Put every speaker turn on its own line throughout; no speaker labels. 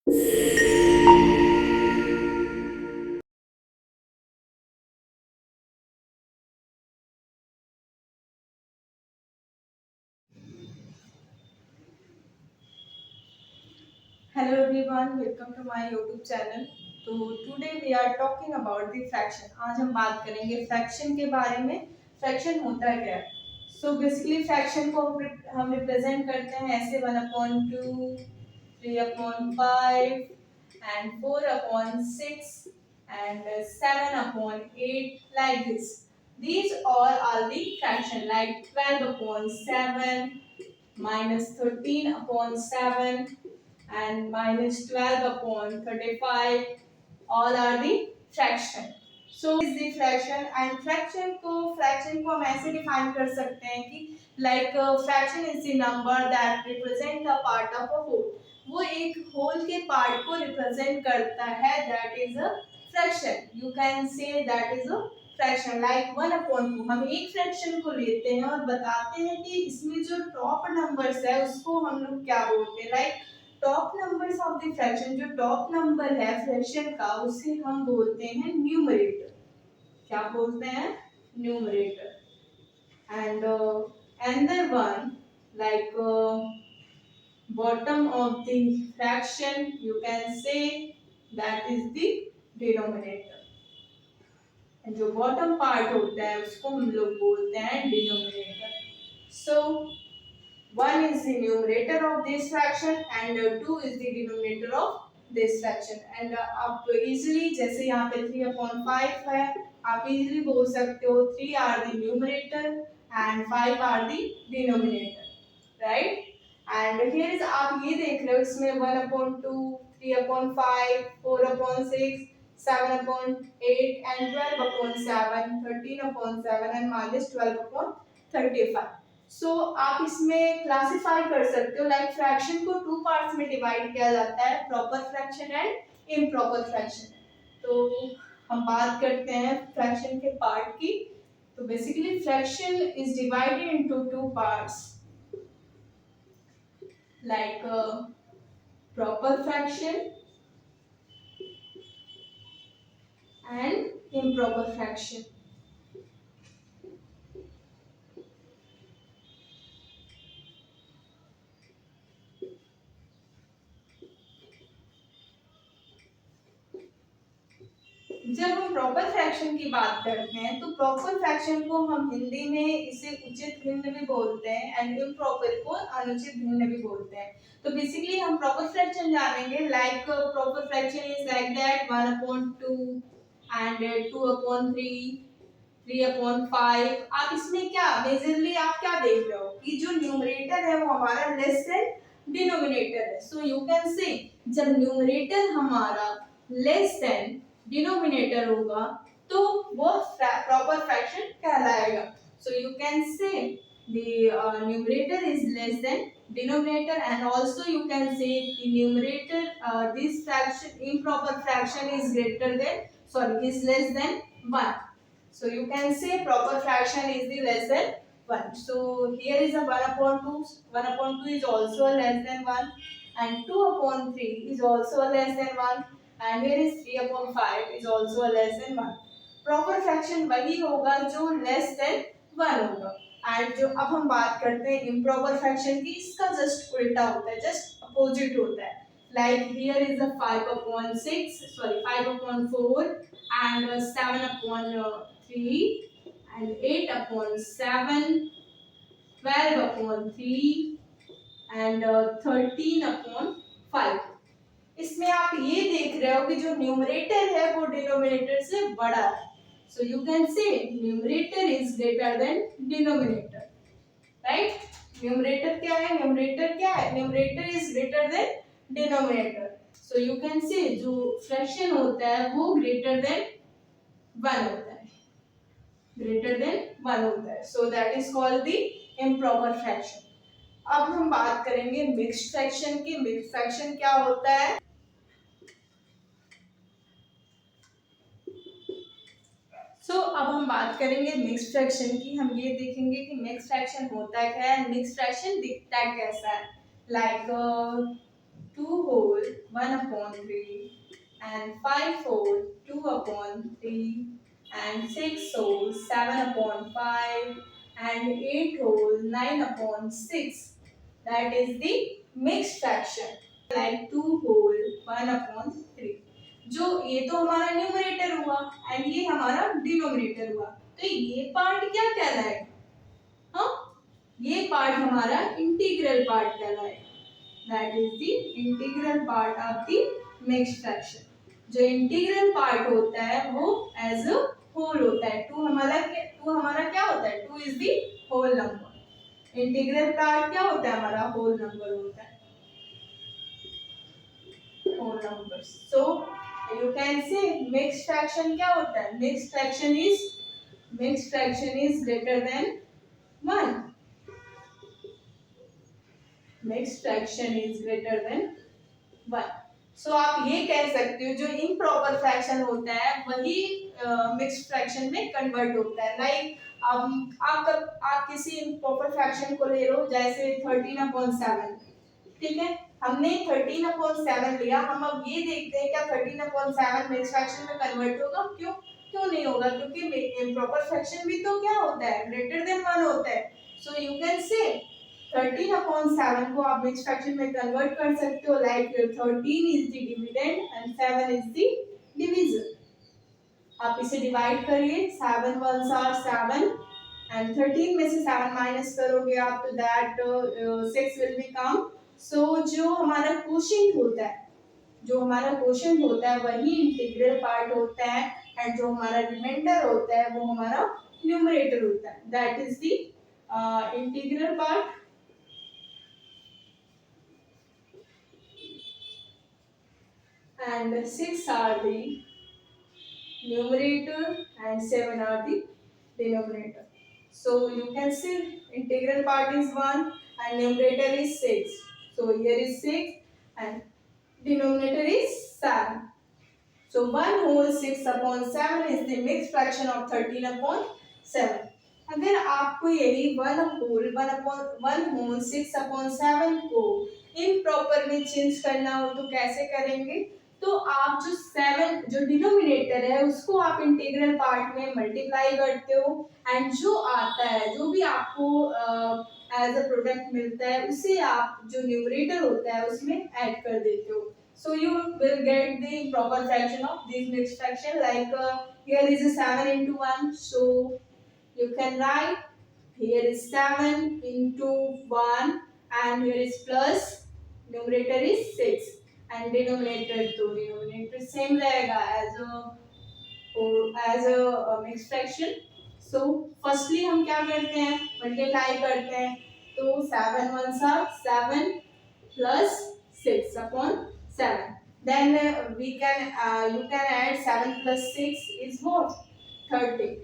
Hello everyone, welcome to my YouTube channel. तो today we are talking about the fraction. आज हम बात करेंगे fraction के बारे में. fraction होता क्या है? So basically fraction को हम represent करते हैं ऐसे 1/2, 3/5 and 4/6 and 7/8 like this. These all are the fraction like 12/7 minus 13/7 and minus 12/35 all are the fraction. So is the fraction and fraction को हम ऐसे define कर सकते हैं कि like fraction is the number that represent a part of a whole. वो एक whole के part को represent करता है, that is a fraction. You can say that is a fraction like 1/2. हम एक fraction को लेते हैं और बताते हैं कि इसमें जो top numbers है उसको हम लोग क्या बोलते हैं, like top numbers of the fraction, जो टॉप नंबर है फ्रैक्शन का उसे हम बोलते हैं न्यूमरेटर. क्या बोलते हैं? Numerator. And another one like bottom of the fraction you can say that is the denominator. and जो bottom part होता है उसको हम लोग बोलते हैं denominator. So 1 is the numerator of this fraction and 2 is the denominator of this fraction. And आप easily जैसे यहाँ पे 3/5 है, आप easily बोल सकते हो 3 are the numerator and 5 are the denominator, right? And here is आप ये देख रहे हो इसमें 1/2, 3/5, 4/6, 7/8 and 12/7, 13/7 and minus 12/35. सो आप इसमें क्लासिफाई कर सकते हो लाइक फ्रैक्शन को टू पार्ट्स में डिवाइड किया जाता है, proper fraction and improper fraction. तो हम बात करते हैं फ्रैक्शन के पार्ट की. तो basically fraction is divided into two parts like proper fraction and improper fraction. जब हम प्रॉपर फ्रैक्शन की बात करते हैं तो प्रॉपर फ्रैक्शन को हम हिंदी में इसे उचित भिन्न भी बोलते हैं एंड इम्प्रॉपर को अनुचित भिन्न भी बोलते हैं. तो बेसिकली हम प्रॉपर फ्रैक्शन जानेंगे like proper fraction is like that 1/2 and 2/3, 3/5. आप इसमें क्या मेजरली आप क्या देख रहे हो कि जो न्यूमरेटर है वो हमारा लेस देन डिनोमिनेटर है. सो यू कैन से जब न्यूमरेटर हमारा लेस देन डिनोमिनेटर होगा तो वो प्रॉपर फ्रैक्शन कहलाएगा. सो यू कैन से the numerator is less than denominator and also you can say the numerator this fraction improper fraction is greater than is less than 1. So you can say proper fraction is the less than 1. So here is a 1/2. 1/2 is also less than 1 and 2/3 is also less than 1 and here is 3/5 is also less than 1. Proper fraction वही होगा जो less than 1 होगा. And जो अब हम बात करते हैं इम्प्रॉपर फ्रैक्शन की, इसका जस्ट उल्टा होता है, जस्ट अपोजिट होता है. Like here is the 5/4 and 7/3 and 8/7, 12/3 and 13/5. इसमें आप ये देख रहे हो कि जो न्यूमरेटर है वो डिनोमिनेटर से बड़ा है. सो यू कैन से numerator is greater than denominator, right? Numerator क्या है? Numerator is greater than denominator. So you can से जो फ्रैक्शन होता है वो ग्रेटर देन 1 होता है, so that is called the improper fraction. अब हम बात करेंगे मिक्स्ड फ्रैक्शन की. मिक्स्ड फ्रैक्शन क्या होता है? अब हम बात करेंगे मिक्स्ड फ्रैक्शन की. हम ये देखेंगे कि मिक्स्ड फ्रैक्शन होता क्या है, मिक्स्ड फ्रैक्शन दिखता कैसा है. Like 2 whole 1 upon 3 and 5 whole 2 upon 3 and 6 whole 7 upon 5 and 8 whole 9 upon 6. That is the mixed fraction. Like 2 whole 1 upon 3. जो ये तो हमारा न्यूमरेटर हुआ एंड ये हमारा डिनोमिनेटर हुआ, तो ये पार्ट क्या कहलाएगा? हाँ, ये पार्ट हमारा इंटीग्रल पार्ट कहलाएगा. That is the integral part of the mixed fraction. जो इंटीग्रल पार्ट होता है वो एज अ होल होता है. टू हमारा क्या होता है? Two is the whole number. Integral part क्या होता है? हमारा होल नंबर होता है. Whole number. So you can say mixed fraction क्या होता है? Mixed fraction is greater than 1. Mixed fraction is greater than 1. So आप ये कह सकते हो जो इम्प्रॉपर फ्रैक्शन होता है वही मिक्स्ड फ्रैक्शन में कन्वर्ट होता है. लाइक आप किसी इम्प्रॉपर फ्रैक्शन को ले लो, जैसे 13/7. ठीक है, हमने 13/7 लिया. हम अब ये देखते हैं क्या 13/7 मिक्स्ड फ्रैक्शन में कन्वर्ट होगा? क्यों नहीं होगा? क्योंकि इम्प्रॉपर फ्रैक्शन भी तो क्या होता है? ग्रेटर देन 1 होता है. सो यू कैन से 13/7 को आप मिक्स्ड फ्रैक्शन में कन्वर्ट कर सकते हो. Like 13 is the dividend and 7 is the divisor. आप इसे डिवाइड करिए. 7 1s are 7 एंड 13 में से 7 माइनस करोगे आप, तो दैट 6 विल बिकम. सो जो हमारा क्वोशिएंट होता है वही इंटीग्रल पार्ट होता है एंड जो हमारा रिमाइंडर होता है वो हमारा न्यूमरेटर होता है. That is the integral part. And 6 are the numerator and 7 are the denominator. So you can see integral part is 1 and numerator is 6. So here is 6 and denominator is 7. So 1 whole 6/7 is the mixed fraction of 13/7. अगर आपको यही 1 whole 6/7 को improper में change करना हो तो कैसे करेंगे? तो आप जो डिनोमिनेटर है उसको आप इंटीग्रल पार्ट में मल्टीप्लाई करते हो एंड जो आता है, जो भी आपको एज अ प्रोडक्ट मिलता है उसे आप जो न्यूमरेटर होता है उसमें ऐड कर देते हो. So you will get the proper fraction of this mixed fraction. Like here is a 7 into 1. So you can write here is 7 into 1 and here is plus numerator is 6 and denominator same रहेगा as a mixed fraction. So firstly हम क्या करते हैं? Multiply करते हैं. तो 7 1s are 7 plus 6/7. Then you can add 7 plus 6 is what? 13.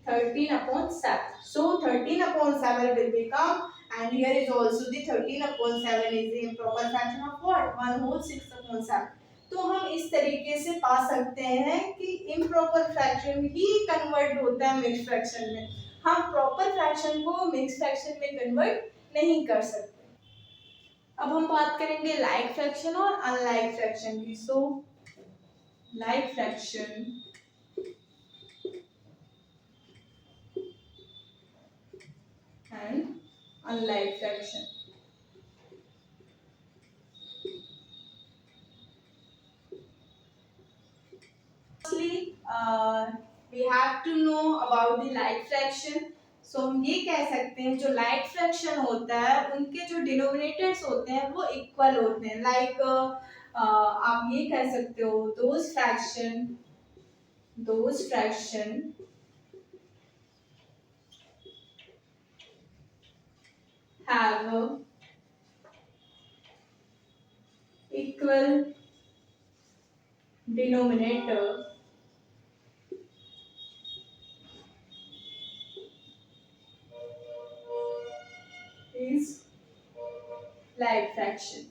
13/7. So 13/7 will become, and here is also the 13/7 is the improper fraction of what? 1 whole 6/7. तो हम इस तरीके से पा सकते हैं कि इम्प्रॉपर फ्रैक्शन ही कन्वर्ट होता है मिक्स्ड फ्रैक्शन में. हम प्रॉपर फ्रैक्शन को मिक्स्ड फ्रैक्शन में कन्वर्ट नहीं कर सकते. अब हम बात करेंगे लाइक फ्रैक्शन और अनलाइक फ्रैक्शन की. So like fraction and unlike fraction. we have to know about the like fraction. So हम ये कह सकते हैं जो लाइक फ्रैक्शन होता है उनके जो डिनोमिनेटर्स होते हैं वो इक्वल होते हैं. लाइक आप ये कह सकते हो those fraction have a equal denominator is like fraction.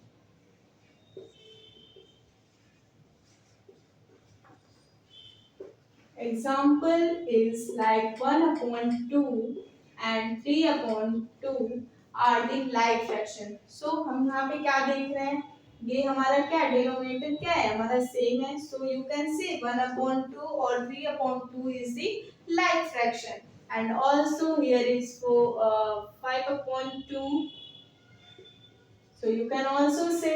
Example is like 1/2 and 3/2 are the like fraction. So हम यहाँ पे क्या देख रहे हैं? ये हमारा क्या डिनोमिनेटर क्या है, हमारा सेम है, सो यू कैन से 1/2 और 3/2 is the like fraction, and also here is for 5/2, so you can also say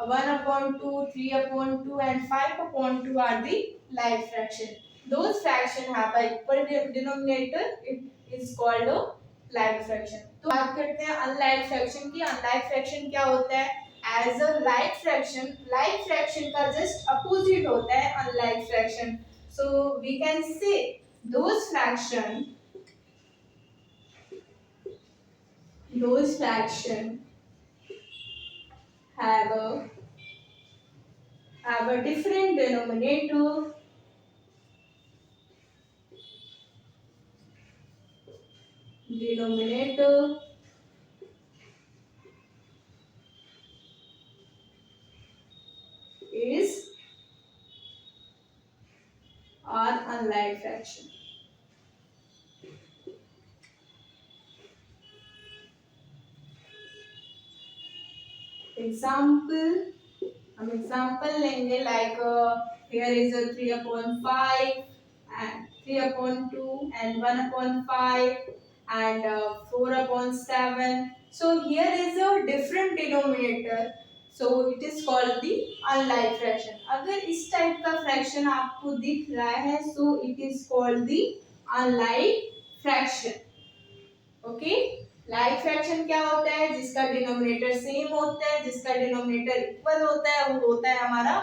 1/2, 3/2 and 5/2 are the like fraction. Those fraction have a equal denominator, it is called a like fraction. तो बात करते हैं unlike fraction की. unlike fraction क्या होता है? As a like fraction का just opposite होता है unlike fraction. So we can say those fraction have a different denominator, is our unlike fraction. Example, हम एग्जाम्पल लेंगे like here is a 3/5 and 3/2 and 1/5 and 4/7. So here is a different denominator, so it is called the unlike fraction. अगर इस type का fraction आपको दिख रहा है, so it is called the unlike fraction. Okay, like fraction क्या होता है? जिसका डिनोमिनेटर सेम होता है, जिसका डिनोमिनेटर इक्वल होता है, वो होता है हमारा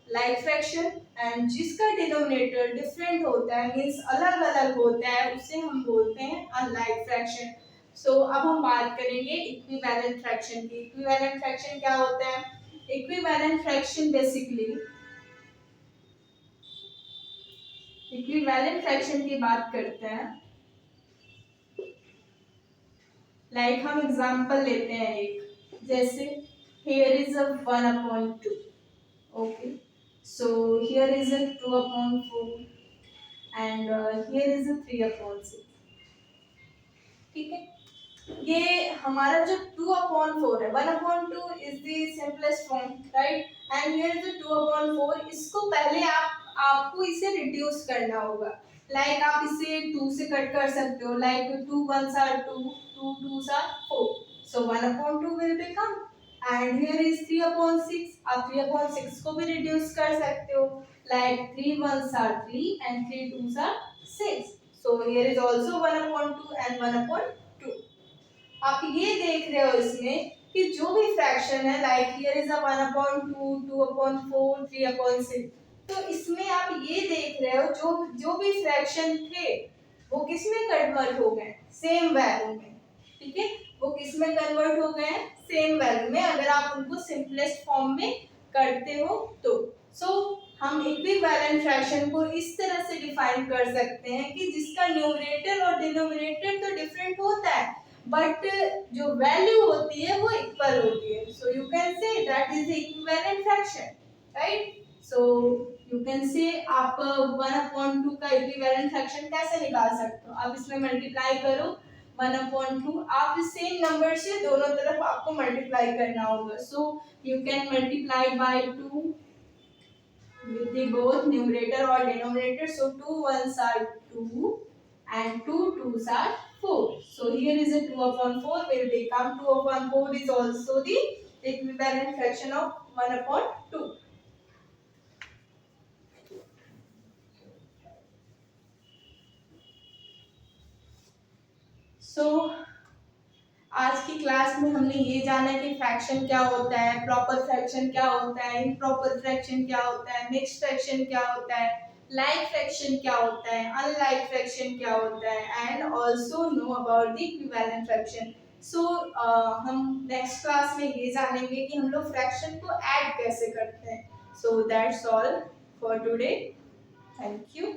लाइक फ्रैक्शन, एंड जिसका डिनोमिनेटर डिफरेंट होता है, मींस अलग अलग होता है, उसे हम बोलते हैं अनलाइक फ्रैक्शन. सो अब हम बात करेंगे इक्विवेलेंट फ्रैक्शन की. इक्विवेलेंट फ्रैक्शन क्या होता है? Equivalent fraction basically, equivalent fraction की बात करते हैं. लाइक हम एग्जांपल लेते हैं एक, जैसे here is a 1/2, okay, so here is a 2/4 and here is a 3/6. ठीक है, ये हमारा जो 2/4 है, 1/2 is the simplest form, right, and here is a 2/4. इसको पहले आपको इसे रिड्यूस करना होगा. लाइक आप इसे 2 से कट कर सकते हो, like 2 1s are 2, 2 2s are 4, so 1/2 will become, and here is 3/6. आप 3/6 को भी रिड्यूस कर सकते हो, like 3 1s are 3 and 3 2s are 6, so here is also 1/2 and 1/2. आप ये देख रहे हो इसमें कि जो भी फ्रैक्शन है, लाइक हियर इज अ 1/2, 2/4, 3/6, तो इसमें आप ये देख रहे हो जो भी फ्रैक्शन थे वो किस में कन्वर्ट हो गए? सेम वैल्यू में. ठीक है, वो किस में कन्वर्ट हो गए? सेम वैल्यू में, अगर आप उनको सिंपलेस्ट फॉर्म में करते हो तो. सो हम इक्विवेलेंट फ्रैक्शन को इस तरह से डिफाइन कर सकते हैं कि जिसका न्यूमरेटर और डिनोमिनेटर तो डिफरेंट होता है, बट जो वैल्यू होती है वो इक्वल होती है. सो you can say that is the equivalent fraction, right. So you can से आप 1/2 का इक्विवेलेंट फ्रैक्शन कैसे निकाल सकते हो? आप इसमें मल्टीप्लाई करो 1/2, आप सेम नंबर से दोनों तरफ आपको मल्टीप्लाई करना होगा. सो you can multiply by 2 with the both numerator or denominator. So 2 1s are 2 and 2 2s are 4. So here is a 2/4 will become 2/4 is also the equivalent fraction of 1/2. So आज की class में हमने ये जाना कि fraction क्या होता है, प्रॉपर फ्रैक्शन क्या होता है, इम्प्रॉपर फ्रैक्शन क्या होता है, मिक्स्ड फ्रैक्शन क्या होता है, लाइक फ्रैक्शन क्या होता है, अनलाइक फ्रैक्शन क्या होता है, and also know about the equivalent fraction. So हम नेक्स्ट क्लास में ये जानेंगे कि हम लोग फ्रैक्शन को ऐड कैसे करते हैं. So that's all for today. Thank you.